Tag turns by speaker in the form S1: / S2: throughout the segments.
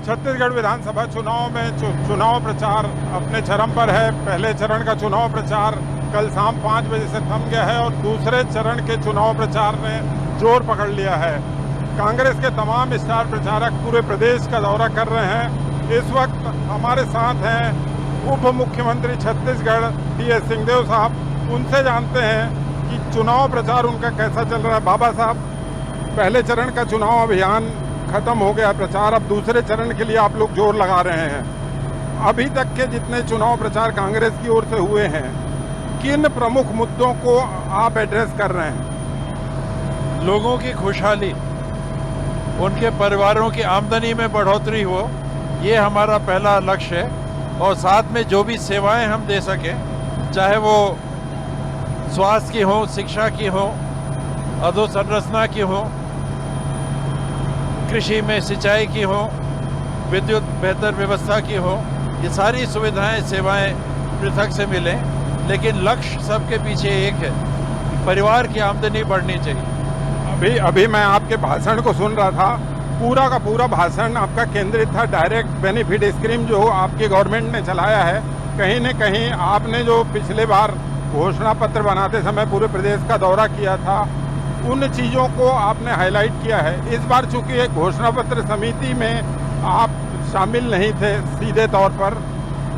S1: छत्तीसगढ़ विधानसभा चुनाव में चुनाव प्रचार अपने चरम पर है। पहले चरण का चुनाव प्रचार कल शाम 5 बजे से थम गया है और दूसरे चरण के चुनाव प्रचार ने जोर पकड़ लिया है। कांग्रेस के तमाम स्टार प्रचारक पूरे प्रदेश का दौरा कर रहे हैं। इस वक्त हमारे साथ हैं उप मुख्यमंत्री छत्तीसगढ़ टी.एस. सिंहदेव साहब। उनसे जानते हैं कि चुनाव प्रचार उनका कैसा चल रहा है। बाबा साहब, पहले चरण का चुनाव अभियान खत्म हो गया प्रचार, अब दूसरे चरण के लिए आप लोग जोर लगा रहे हैं। अभी तक के जितने चुनाव प्रचार कांग्रेस की ओर से हुए हैं, किन प्रमुख मुद्दों को आप एड्रेस कर रहे हैं?
S2: लोगों की खुशहाली, उनके परिवारों की आमदनी में बढ़ोतरी हो, ये हमारा पहला लक्ष्य है। और साथ में जो भी सेवाएं हम दे सकें, चाहे वो स्वास्थ्य की हो, शिक्षा की हो, अधोसंरचना की हो, कृषि में सिंचाई की हो, विद्युत बेहतर व्यवस्था की हो, ये सारी सुविधाएं सेवाएं पृथक से मिलें, लेकिन लक्ष्य सबके पीछे एक है, परिवार की आमदनी बढ़नी चाहिए।
S1: अभी मैं आपके भाषण को सुन रहा था, पूरा का पूरा भाषण आपका केंद्रित था डायरेक्ट बेनिफिट स्कीम जो आपकी गवर्नमेंट ने चलाया है। कहीं न कहीं आपने जो पिछले बार घोषणा पत्र बनाते समय पूरे प्रदेश का दौरा किया था, उन चीज़ों को आपने हाईलाइट किया है। इस बार चूंकि एक घोषणा पत्र समिति में आप शामिल नहीं थे सीधे तौर पर,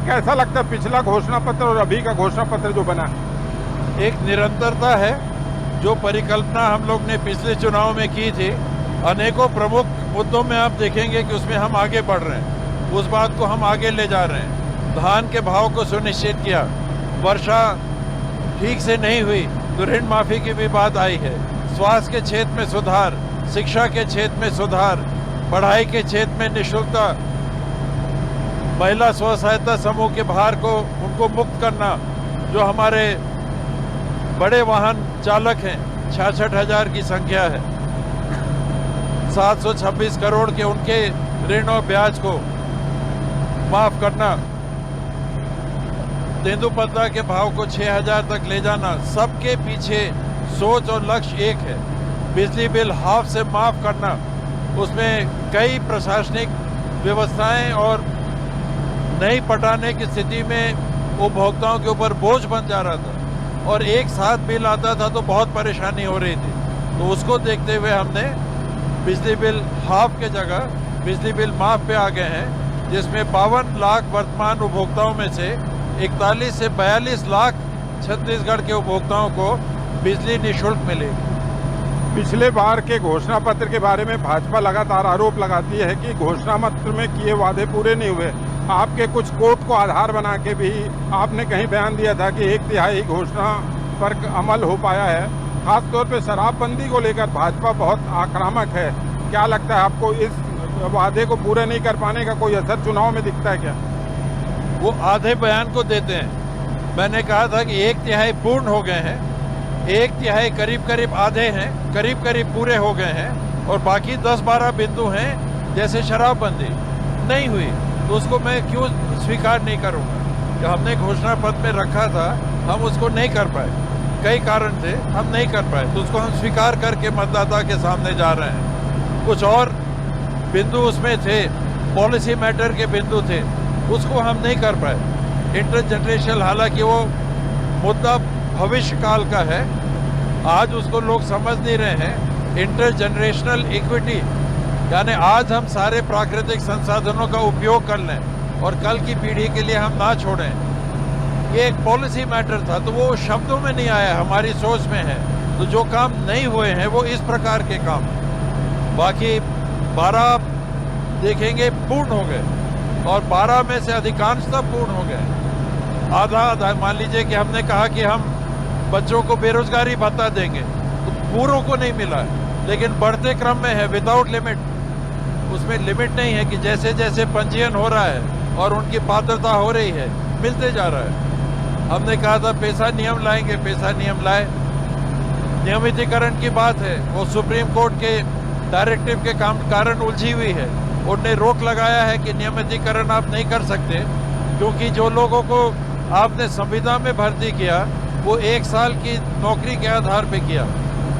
S1: कैसा लगता है पिछला घोषणा पत्र और अभी का घोषणा पत्र जो बना है?
S2: एक निरंतरता है। जो परिकल्पना हम लोग ने पिछले चुनाव में की थी, अनेकों प्रमुख मुद्दों में आप देखेंगे कि उसमें हम आगे बढ़ रहे हैं, उस बात को हम आगे ले जा रहे हैं। धान के भाव को सुनिश्चित किया, वर्षा ठीक से नहीं हुई तो ऋण माफी की भी बात आई है, स्वास्थ्य के क्षेत्र में सुधार, शिक्षा के क्षेत्र में सुधार, पढ़ाई के क्षेत्र में निःशुल्कता, महिला स्व सहायता समूह के भार को उनको मुक्त करना, जो हमारे बड़े वाहन चालक हैं 66,000 की संख्या है, 726 करोड़ के उनके ऋण और ब्याज को माफ करना, तेंदुपत्ता के भाव को 6,000 तक ले जाना, सबके पीछे सोच और लक्ष्य एक है। बिजली बिल हाफ से माफ करना, उसमें कई प्रशासनिक व्यवस्थाएं और नहीं पटाने की स्थिति में उपभोक्ताओं के ऊपर बोझ बन जा रहा था और एक साथ बिल आता था तो बहुत परेशानी हो रही थी। तो उसको देखते हुए हमने बिजली बिल हाफ के जगह बिजली बिल माफ पे आ गए हैं, जिसमें 52 लाख वर्तमान उपभोक्ताओं में से 41 से 42 लाख छत्तीसगढ़ के उपभोक्ताओं को बिजली निःशुल्क मिलेगी।
S1: पिछले बार के घोषणा पत्र के बारे में भाजपा लगातार आरोप लगाती है कि घोषणा पत्र में किए वादे पूरे नहीं हुए। आपके कुछ कोर्ट को आधार बना के भी आपने कहीं बयान दिया था कि 1/3 घोषणा पर अमल हो पाया है। खासतौर पे शराबबंदी को लेकर भाजपा बहुत आक्रामक है। क्या लगता है आपको, इस वादे को पूरे नहीं कर पाने का कोई असर चुनाव में दिखता है क्या?
S2: वो आधे बयान को देते हैं। मैंने कहा था कि 1/3 पूर्ण हो गए हैं, 1/3 करीब करीब आधे हैं, करीब करीब पूरे हो गए हैं और बाकी 10-12 बिंदु हैं, जैसे शराबबंदी नहीं हुई तो उसको मैं क्यों स्वीकार नहीं करूँगा। जो हमने घोषणा पत्र में रखा था हम उसको नहीं कर पाए, कई कारण थे, हम नहीं कर पाए, तो उसको हम स्वीकार करके मतदाता के सामने जा रहे हैं। कुछ और बिंदु उसमें थे, पॉलिसी मैटर के बिंदु थे, उसको हम नहीं कर पाए। इंटरजेनरेशनल, हालांकि वो मुद्दा भविष्य काल का है, आज उसको लोग समझ नहीं रहे हैं। इंटरजेनरेशनल इक्विटी, यानी आज हम सारे प्राकृतिक संसाधनों का उपयोग कर लें और कल की पीढ़ी के लिए हम ना छोड़ें, ये एक पॉलिसी मैटर था, तो वो शब्दों में नहीं आया, हमारी सोच में है। तो जो काम नहीं हुए हैं वो इस प्रकार के काम, बाकी 12 देखेंगे पूर्ण हो गए और 12 में से अधिकांशतः पूर्ण हो गए। आधा मान लीजिए कि हमने कहा कि हम बच्चों को बेरोजगारी भत्ता देंगे, तो पूरों को नहीं मिला है, लेकिन बढ़ते क्रम में है, विदाउट लिमिट। उसमें लिमिट नहीं है कि जैसे जैसे पंजीयन हो रहा है और उनकी पात्रता हो रही है, मिलते जा रहा है। हमने कहा था पैसा नियम लाएंगे, पैसा नियम लाए। नियमितीकरण की बात है, वो सुप्रीम कोर्ट के डायरेक्टिव के कारण उलझी हुई है। उन्होंने रोक लगाया है कि नियमितीकरण आप नहीं कर सकते, क्योंकि जो लोगों को आपने संविदा में भर्ती किया वो 1 साल की नौकरी के आधार पे किया,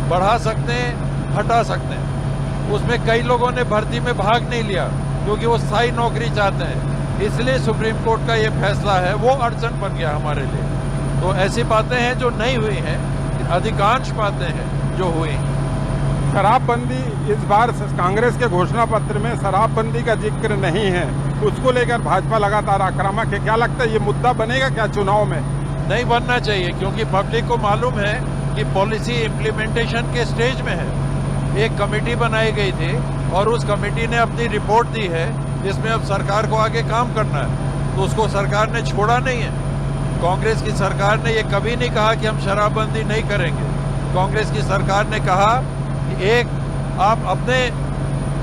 S2: बढ़ा सकते हैं, हटा सकते हैं। उसमें कई लोगों ने भर्ती में भाग नहीं लिया, क्योंकि वो स्थायी नौकरी चाहते हैं। इसलिए सुप्रीम कोर्ट का ये फैसला है वो अड़चन बन गया हमारे लिए। तो ऐसी बातें हैं जो नहीं हुई हैं, अधिकांश बातें हैं जो हुई।
S1: शराबबंदी, इस बार कांग्रेस के घोषणा पत्र में शराबबंदी का जिक्र नहीं है, उसको लेकर भाजपा लगातार आक्रामक है। क्या लगता है ये मुद्दा बनेगा क्या चुनाव में?
S2: नहीं बनना चाहिए, क्योंकि पब्लिक को मालूम है कि पॉलिसी इम्प्लीमेंटेशन के स्टेज में है। एक कमेटी बनाई गई थी और उस कमेटी ने अपनी रिपोर्ट दी है जिसमें अब सरकार को आगे काम करना है, तो उसको सरकार ने छोड़ा नहीं है। कांग्रेस की सरकार ने ये कभी नहीं कहा कि हम शराबबंदी नहीं करेंगे। कांग्रेस की सरकार ने कहा कि एक आप अपने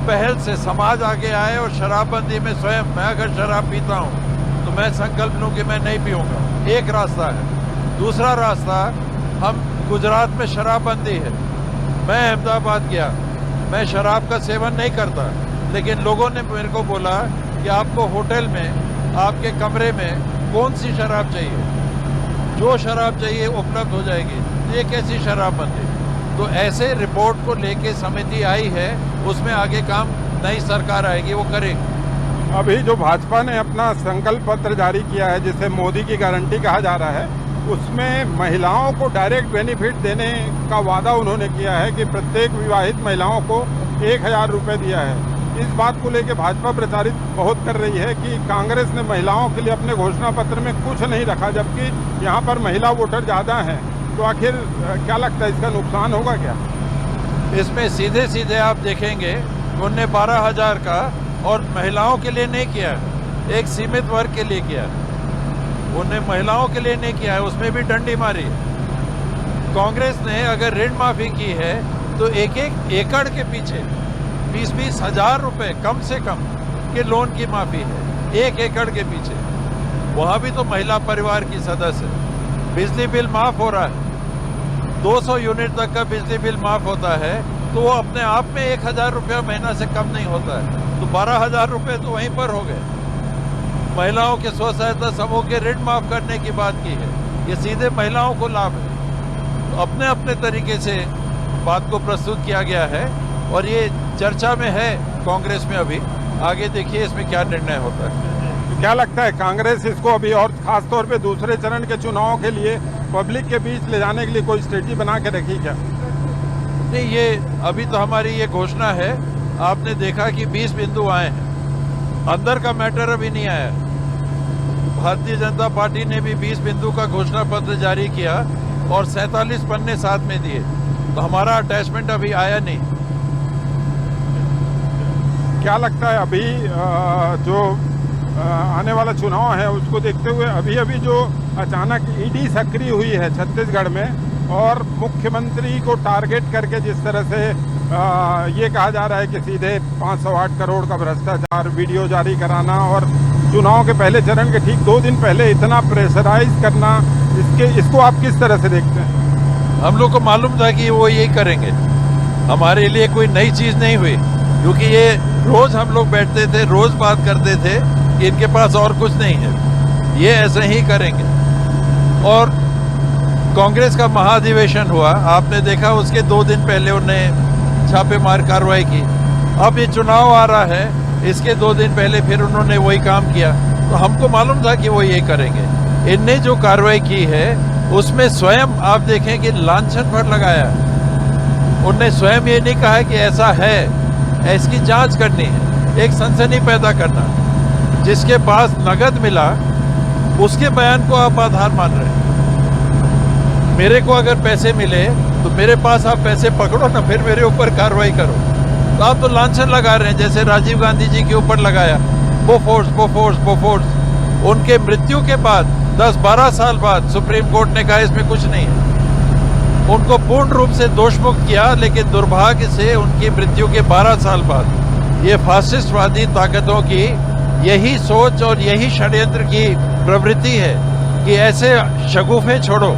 S2: पहल से समाज आगे आए और शराबबंदी में स्वयं, मैं अगर शराब पीता हूँ तो मैं संकल्प लूँ कि मैं नहीं पीऊँगा, एक रास्ता है। दूसरा रास्ता, हम गुजरात में शराबबंदी है, मैं अहमदाबाद गया, मैं शराब का सेवन नहीं करता, लेकिन लोगों ने मेरे को बोला कि आपको होटल में, आपके कमरे में कौन सी शराब चाहिए, जो शराब चाहिए उपलब्ध हो जाएगी। ये कैसी शराबबंदी? तो ऐसे रिपोर्ट को लेके समिति आई है, उसमें आगे काम नई सरकार आएगी वो करेगी।
S1: अभी जो भाजपा ने अपना संकल्प पत्र जारी किया है, जिसे मोदी की गारंटी कहा जा रहा है, उसमें महिलाओं को डायरेक्ट बेनिफिट देने का वादा उन्होंने किया है कि प्रत्येक विवाहित महिलाओं को 1000 रुपये दिया है। इस बात को लेकर भाजपा प्रचारित बहुत कर रही है कि कांग्रेस ने महिलाओं के लिए अपने घोषणा पत्र में कुछ नहीं रखा, जबकि यहाँ पर महिला वोटर ज़्यादा हैं। तो आखिर क्या लगता है, इसका नुकसान होगा क्या?
S2: इसमें सीधे सीधे आप देखेंगे उनने 12,000 का और महिलाओं के लिए नहीं किया, एक सीमित वर्ग के लिए किया। उन्हें महिलाओं के लिए नहीं किया है, उसमें भी डंडी मारी। कांग्रेस ने अगर ऋण माफी की है तो एक एक एकड़ के पीछे 20-20 हजार रुपए कम से कम के लोन की माफी है, एक एकड़ के पीछे। वहां भी तो महिला परिवार की सदस्य। बिजली बिल माफ हो रहा है, 200 यूनिट तक का बिजली बिल माफ होता है, तो वो अपने आप में 1000 रुपया महीना से कम नहीं होता है, तो 12,000 रुपये तो वहीं पर हो गए। महिलाओं के स्व सहायता समूह के ऋण माफ करने की बात की है, ये सीधे महिलाओं को लाभ है। तो अपने अपने तरीके से बात को प्रस्तुत किया गया है और ये चर्चा में है कांग्रेस में। अभी आगे देखिए इसमें क्या निर्णय होता है।
S1: क्या लगता है कांग्रेस इसको अभी और खास तौर पे दूसरे चरण के चुनाव के लिए पब्लिक के बीच ले जाने के लिए कोई स्ट्रेटजी बना के रखी क्या?
S2: नहीं, ये अभी तो हमारी ये घोषणा है। आपने देखा कि 20 बिंदु आए हैं, अंदर का मैटर अभी नहीं आया। भारतीय जनता पार्टी ने भी 20 बिंदु का घोषणा पत्र जारी किया और 47 पन्ने साथ में दिए, तो हमारा अटैचमेंट अभी आया नहीं।
S1: क्या लगता है अभी जो आने वाला चुनाव है उसको देखते हुए अभी जो अचानक ईडी सक्रिय हुई है छत्तीसगढ़ में और मुख्यमंत्री को टारगेट करके जिस तरह से ये कहा जा रहा है कि सीधे 508 करोड़ का भ्रष्टाचार वीडियो जारी कराना और चुनाव के पहले चरण के ठीक 2 दिन पहले इतना प्रेशराइज करना, इसको आप किस तरह से देखते हैं?
S2: हम लोग को मालूम था कि वो यही करेंगे, हमारे लिए कोई नई चीज़ नहीं हुई, क्योंकि ये रोज़ हम लोग बैठते थे, रोज़ बात करते थे कि इनके पास और कुछ नहीं है, ये ऐसे ही करेंगे। और कांग्रेस का महाधिवेशन हुआ, आपने देखा, उसके 2 दिन पहले उन्हें छापेमार कार्रवाई की। अब ये चुनाव आ रहा है, इसके 2 दिन पहले फिर उन्होंने वही काम किया, तो हमको मालूम था कि वो ये करेंगे। इनने जो कार्रवाई की है उसमें स्वयं आप देखें कि लांछन भर लगाया। उनने स्वयं ये नहीं कहा कि ऐसा है, इसकी जांच करनी है, एक सनसनी पैदा करना। जिसके पास नगद मिला उसके बयान को आप आधार मान रहे हैं। मेरे को अगर पैसे मिले तो मेरे पास आप पैसे पकड़ो ना, फिर मेरे ऊपर कार्रवाई करो। तो आप तो लांछन लगा रहे हैं, जैसे राजीव गांधी जी के ऊपर लगाया, बोफोर्स। उनके मृत्यु के बाद 10-12 साल बाद सुप्रीम कोर्ट ने कहा इसमें कुछ नहीं है, उनको पूर्ण रूप से दोषमुक्त किया। लेकिन दुर्भाग्य से उनकी मृत्यु के 12 साल बाद ये फासिस्टवादी ताकतों की यही सोच और यही षड्यंत्र की प्रवृत्ति है कि ऐसे शगुफे छोड़ो,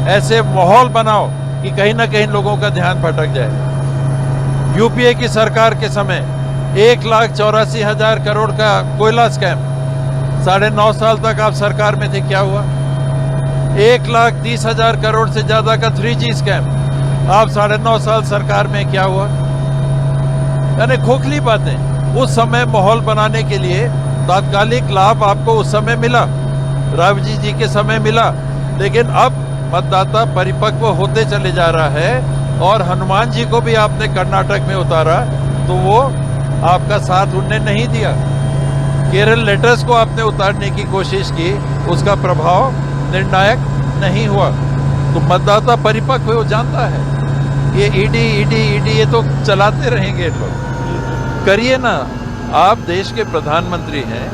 S2: ऐसे माहौल बनाओ कि कहीं ना कहीं लोगों का ध्यान भटक जाए। यूपीए की सरकार के समय 1,84,000 करोड़ का कोयला स्कैम, 9.5 साल तक आप सरकार में थे, क्या हुआ? 1,30,000 करोड़ से ज्यादा का 3G स्कैम, आप 9.5 साल सरकार में, क्या हुआ? यानी खोखली बातें। उस समय माहौल बनाने के लिए तात्कालिक लाभ आपको उस समय मिला, रावजी जी के समय मिला, लेकिन अब मतदाता परिपक्व होते चले जा रहा है और हनुमान जी को भी आपने कर्नाटक में उतारा तो वो आपका साथ उनने नहीं दिया। केरल लेटर्स को आपने उतारने की कोशिश की, उसका प्रभाव निर्णायक नहीं हुआ। तो मतदाता परिपक्व है, वो जानता है ये ईडी ये तो चलाते रहेंगे लोग। करिए ना, आप देश के प्रधानमंत्री हैं,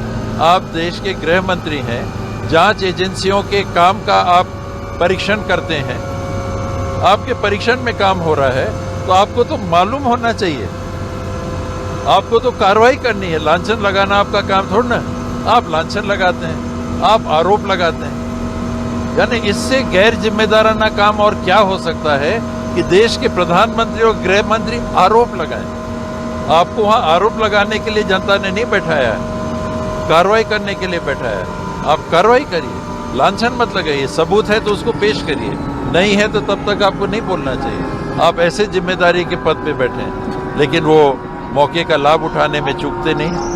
S2: आप देश के गृह मंत्री हैं, जांच एजेंसियों के काम का आप परीक्षण करते हैं, आपके परीक्षण में काम हो रहा है तो आपको तो मालूम होना चाहिए, आपको तो कार्रवाई करनी है। लांछन लगाना आपका काम थोड़ा ना, आप लांछन लगाते हैं, आप आरोप लगाते हैं। यानी इससे गैर जिम्मेदाराना काम और क्या हो सकता है कि देश के प्रधानमंत्री और गृह मंत्री आरोप लगाएं। आपको वहां आरोप लगाने के लिए जनता ने नहीं बैठाया है, कार्रवाई करने के लिए बैठाया है। आप कार्रवाई करिए, लांछन मत लगाइए। सबूत है तो उसको पेश करिए, नहीं है तो तब तक आपको नहीं बोलना चाहिए। आप ऐसे जिम्मेदारी के पद पे बैठे हैं, लेकिन वो मौके का लाभ उठाने में चूकते नहीं।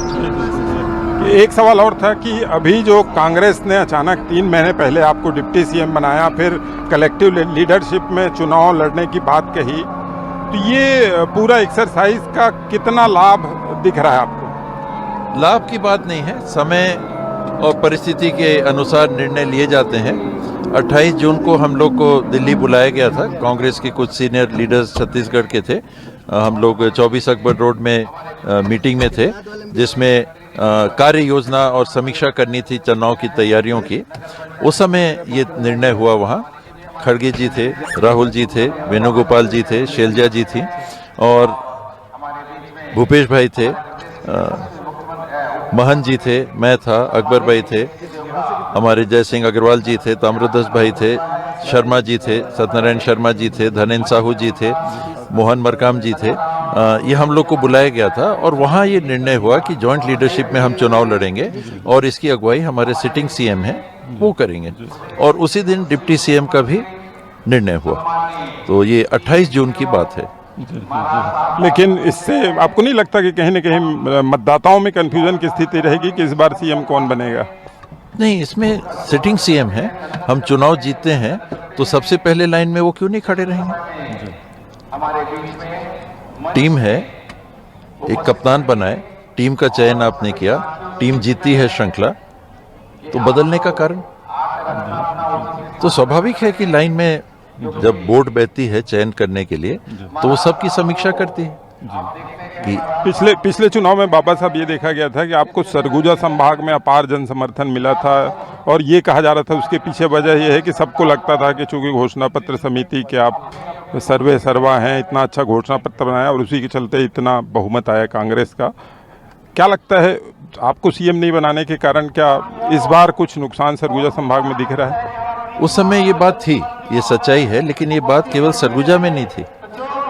S1: एक सवाल और था कि अभी जो कांग्रेस ने अचानक 3 महीने पहले आपको डिप्टी सीएम बनाया, फिर कलेक्टिव लीडरशिप में चुनाव लड़ने की बात कही, तो ये पूरा एक्सरसाइज का कितना लाभ दिख रहा है आपको?
S2: लाभ की बात नहीं है, समय और परिस्थिति के अनुसार निर्णय लिए जाते हैं। 28 जून को हम लोग को दिल्ली बुलाया गया था, कांग्रेस के कुछ सीनियर लीडर्स छत्तीसगढ़ के थे। हम लोग 24 अकबर रोड में मीटिंग में थे, जिसमें कार्य योजना और समीक्षा करनी थी चुनाव की तैयारियों की। उस समय ये निर्णय हुआ। वहाँ खड़गे जी थे, राहुल जी थे, वेणुगोपाल जी थे, शैलजा जी थी और भूपेश भाई थे, महन जी थे, मैं था, अकबर भाई थे, हमारे जय सिंह अग्रवाल जी थे, ताम्रध्वज भाई थे, शर्मा जी थे, सत्यनारायण शर्मा जी थे, धनेन्द्र साहू जी थे, मोहन मरकाम जी थे। ये हम लोग को बुलाया गया था और वहाँ ये निर्णय हुआ कि जॉइंट लीडरशिप में हम चुनाव लड़ेंगे और इसकी अगुवाई हमारे सिटिंग सीएम हैं वो करेंगे। और उसी दिन डिप्टी सीएम का भी निर्णय हुआ। तो ये 28 जून की बात है।
S1: लेकिन इससे आपको नहीं लगता कि कहीं न कहीं मतदाताओं में कन्फ्यूजन की स्थिति रहेगी कि इस बार सीएम कौन बनेगा?
S2: नहीं, इसमें सिटिंग सीएम है, हम चुनाव जीतते हैं तो सबसे पहले लाइन में वो क्यों नहीं खड़े रहेंगे? टीम है, एक कप्तान बनाए, टीम का चयन आपने किया, टीम जीती है श्रृंखला, तो बदलने का कारण तो स्वाभाविक है कि लाइन में जब बोर्ड बैठती है चयन करने के लिए तो वो सबकी समीक्षा करती है कि
S1: पिछले चुनाव में बाबा साहब ये देखा गया था कि आपको सरगुजा संभाग में अपार जन समर्थन मिला था और ये कहा जा रहा था उसके पीछे वजह ये है कि सबको लगता था कि चूंकि घोषणा पत्र समिति के आप सर्वे सर्वा हैं, इतना अच्छा घोषणा पत्र बनाया और उसी के चलते इतना बहुमत आया कांग्रेस का। क्या लगता है आपको सीएम नहीं बनाने के कारण क्या इस बार कुछ नुकसान सरगुजा संभाग में दिख रहा है?
S2: उस समय ये बात थी, ये सच्चाई है, लेकिन ये बात केवल सरगुजा में नहीं थी,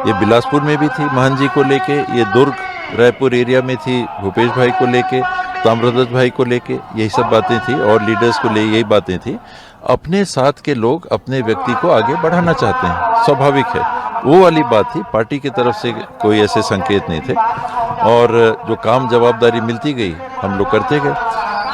S2: ये बिलासपुर में भी थी महन जी को लेके, ये दुर्ग रायपुर एरिया में थी भूपेश भाई को लेके, ताम्रध्वज भाई को लेके, यही सब बातें थी और लीडर्स को ले यही बातें थी। अपने साथ के लोग अपने व्यक्ति को आगे बढ़ाना चाहते हैं, स्वाभाविक है, वो वाली बात थी। पार्टी की तरफ से कोई ऐसे संकेत नहीं थे और जो काम जवाबदारी मिलती गई हम लोग करते गए।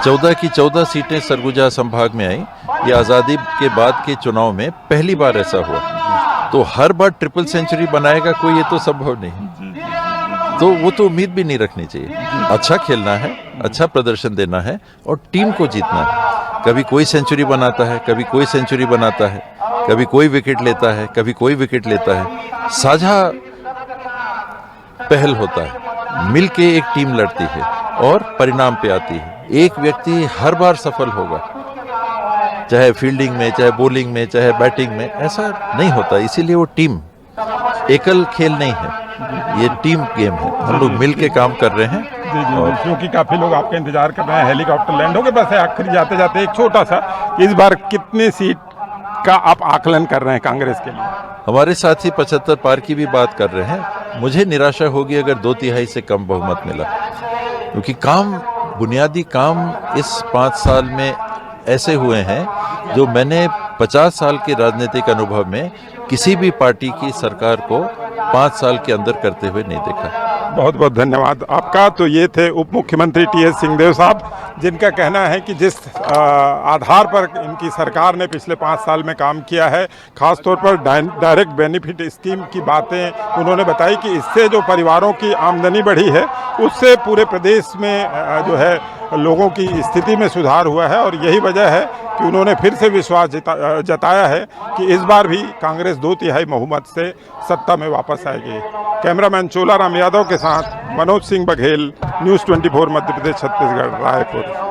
S2: 14 की 14 सीटें सरगुजा संभाग में आई। ये आज़ादी के बाद के चुनाव में पहली बार ऐसा हुआ। तो हर बार ट्रिपल सेंचुरी बनाएगा कोई, ये तो संभव नहीं, तो वो तो उम्मीद भी नहीं रखनी चाहिए। अच्छा खेलना है, अच्छा प्रदर्शन देना है और टीम को जीतना है। कभी कोई सेंचुरी बनाता है, कभी कोई सेंचुरी बनाता है, कभी कोई विकेट लेता है, कभी कोई विकेट लेता है। साझा पहल होता है, मिलके एक टीम लड़ती है और परिणाम पे आती है। एक व्यक्ति हर बार सफल होगा, चाहे फील्डिंग में, चाहे बॉलिंग में, चाहे बैटिंग में, ऐसा नहीं होता। इसीलिए वो टीम एकल खेल नहीं है, ये टीम गेम है। हम लोग मिल के काम कर रहे हैं
S1: और क्योंकि काफी लोग आपका इंतजार कर रहे हैं, हेलीकॉप्टर लैंड हो गए। बस आखिरी जाते जाते एक छोटा सा, इस बार कितनी सीट का आप आकलन कर रहे हैं कांग्रेस के लिए?
S2: हमारे साथी 75 पार की भी बात कर रहे हैं। मुझे निराशा होगी अगर 2/3 से कम बहुमत मिला, क्योंकि काम, बुनियादी काम इस 5 साल में ऐसे हुए हैं जो मैंने 50 साल के राजनीतिक अनुभव में किसी भी पार्टी की सरकार को 5 साल के अंदर करते हुए नहीं देखा।
S1: बहुत बहुत धन्यवाद आपका। तो ये थे उप मुख्यमंत्री टी.एस. सिंहदेव साहब, जिनका कहना है कि जिस आधार पर इनकी सरकार ने पिछले 5 साल में काम किया है, खासतौर पर डायरेक्ट बेनिफिट स्कीम की बातें उन्होंने बताई कि इससे जो परिवारों की आमदनी बढ़ी है उससे पूरे प्रदेश में जो है लोगों की स्थिति में सुधार हुआ है। और यही वजह है कि उन्होंने फिर से विश्वास जताया है कि इस बार भी कांग्रेस 2/3 बहुमत से सत्ता में वापस आएगी। कैमरामैन चोला राम यादव के साथ मनोज सिंह बघेल, न्यूज़ 24 मध्य प्रदेश छत्तीसगढ़, रायपुर।